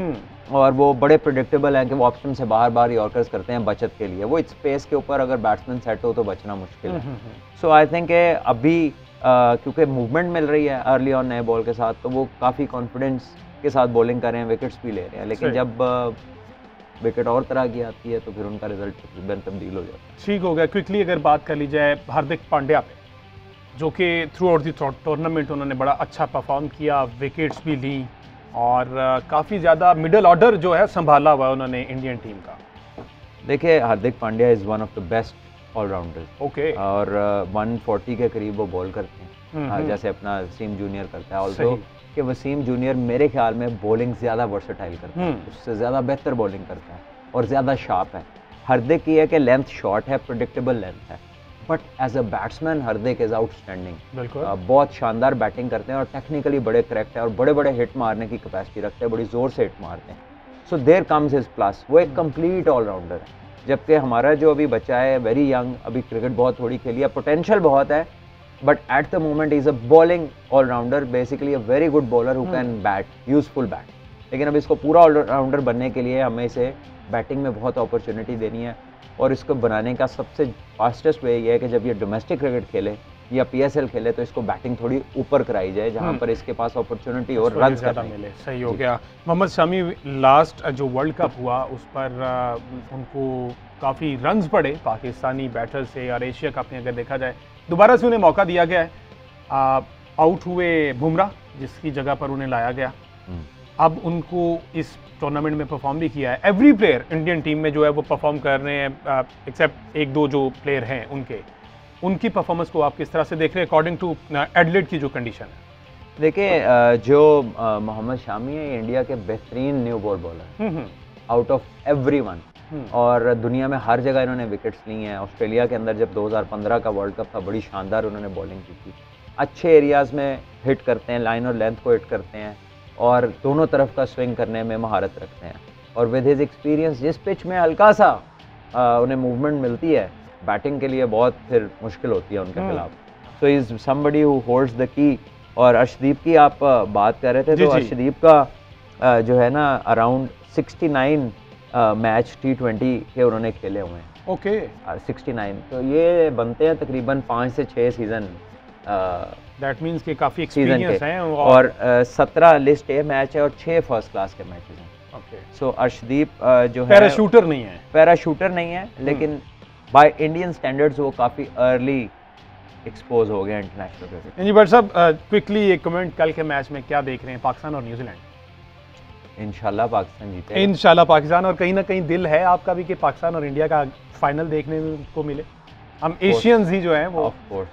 और वो बड़े प्रेडिक्टेबल हैं कि वो ऑप्शन से बार बार यॉर्कर्स करते हैं बचत के लिए। वो इस पेस के ऊपर अगर बैट्समैन सेट हो तो बचना मुश्किल है। सो आई थिंक अभी क्योंकि मूवमेंट मिल रही है अर्ली ऑन नए बॉल के साथ, तो वो काफ़ी कॉन्फिडेंस के साथ बॉलिंग कर रहे हैं, विकेट्स भी ले रहे हैं। लेकिन जब विकेट और तरह की आती है तो फिर उनका रिजल्ट तब्दील हो जाता है। ठीक हो गया। क्विकली अगर बात कर ली जाए हार्दिक पांड्या पे, जो कि थ्रू आउट द टूर्नामेंट उन्होंने बड़ा अच्छा परफॉर्म किया, विकेट्स भी ली और काफ़ी ज़्यादा मिडल ऑर्डर जो है संभाला हुआ उन्होंने इंडियन टीम का। देखिए Hardik Pandya is one of the best allrounder. Okay. और 140 के करीब वो बॉल करते हैं, जैसे अपना वसीम जूनियर करता है। ऑल्सो कि वसीम जूनियर मेरे ख्याल में बॉलिंग ज़्यादा वर्सेटाइल करता है, उससे ज़्यादा बेहतर बॉलिंग करता है और ज़्यादा शार्प है। हार्दिक की है कि लेंथ शॉर्ट है, प्रेडिक्टेबल लेंथ है, but as a batsman Hardik is outstanding. बहुत शानदार बैटिंग करते हैं और टेक्निकली बड़े करेक्ट है और बड़े बड़े हिट मारने की कैपेसिटी रखते हैं, बड़ी ज़ोर से हिट मारते हैं। So there comes his plus, वो एक कंप्लीट ऑलराउंडर है। जबकि हमारा जो अभी बच्चा है वेरी यंग, अभी क्रिकेट बहुत थोड़ी खेली है, पोटेंशियल बहुत है, but at the moment he is a bowling all-rounder, basically a very good bowler who can bat, useful bat. लेकिन अब इसको पूरा all-rounder बनने के लिए हमें इसे बैटिंग में बहुत अपॉर्चुनिटी देनी है और इसको बनाने का सबसे फास्टेस्ट वे ये है कि जब ये डोमेस्टिक क्रिकेट खेले या PSL खेले तो इसको बैटिंग थोड़ी ऊपर कराई जाए, जहाँ पर इसके पास अपॉर्चुनिटी और रन ज़्यादा मिले। सही हो गया। मोहम्मद शमी लास्ट जो वर्ल्ड कप हुआ उस पर उनको काफ़ी रन्स पड़े पाकिस्तानी बैटर से, और एशिया कप में अगर देखा जाए दोबारा से उन्हें मौका दिया गया है, आउट हुए बुमराह जिसकी जगह पर उन्हें लाया गया। अब उनको इस टूर्नामेंट में परफॉर्म भी किया है। एवरी प्लेयर इंडियन टीम में जो है वो परफॉर्म कर रहे हैं, एक्सेप्ट एक दो जो प्लेयर हैं उनकी परफॉर्मेंस को आप किस तरह से देख रहे हैं अकॉर्डिंग टू एडिलेड की जो कंडीशन है? देखिए, जो मोहम्मद शामी है, इंडिया के बेहतरीन new ball bowler out of everyone, और दुनिया में हर जगह इन्होंने विकेट्स ली हैं। ऑस्ट्रेलिया के अंदर जब 2015 का वर्ल्ड कप था, बड़ी शानदार उन्होंने बॉलिंग की थी। अच्छे एरियाज़ में हिट करते हैं, लाइन और लेंथ को हिट करते हैं, और दोनों तरफ का स्विंग करने में महारत रखते हैं। और विद हिज एक्सपीरियंस, जिस पिच में हल्का सा उन्हें मूवमेंट मिलती है, बैटिंग के लिए बहुत फिर मुश्किल होती है उनके खिलाफ। So is somebody who holds the key. और अर्शदीप की आप बात कर रहे थे, तो अर्शदीप का जो है ना अराउंड 69 मैच T20 के उन्होंने खेले हुए हैं। ओके 69, तो ये बनते हैं तकरीबन 5 से 6 सीज़न। दैट मींस कि काफ़ी एक्सपीरियंस हैं। और 17 लिस्ट ए मैच है और 6 फर्स्ट क्लास के मैचेस हैं। ओके, सो अर्शदीप जो है पैराशूटर नहीं है, लेकिन बाय इंडियन स्टैंडर्ड्स वो काफ़ी अर्ली एक्सपोज हो गया इंटरनेशनल क्रिकेट। जी बट साहब, क्विकली एक कमेंट, कल के मैच में क्या देख रहे हैं, पाकिस्तान और न्यूजीलैंड? इंशाल्लाह पाकिस्तान जीते, इंशाल्लाह पाकिस्तान। और कहीं ना कहीं दिल है आपका भी कि पाकिस्तान और इंडिया का फाइनल देखने को मिले। हम एशियंस ही जो हैं वो, ऑफ कोर्स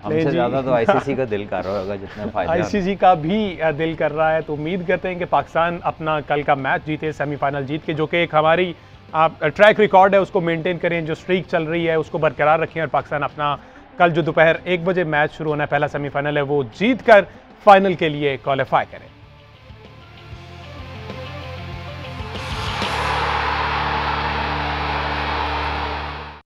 हमसे ज़्यादा तो आईसीसी का दिल कर रहा होगा जितना फायदा। आईसीसी का भी दिल कर रहा है। तो उम्मीद करते हैं कि पाकिस्तान अपना कल का मैच जीते, सेमीफाइनल जीत के, जो कि एक हमारी ट्रैक रिकॉर्ड है, उसको मेंटेन करें, जो स्ट्रीक चल रही है उसको बरकरार रखें, और पाकिस्तान अपना कल जो दोपहर 1 बजे मैच शुरू होना है, पहला सेमीफाइनल है, वो जीत कर फाइनल के लिए क्वालिफाई करें।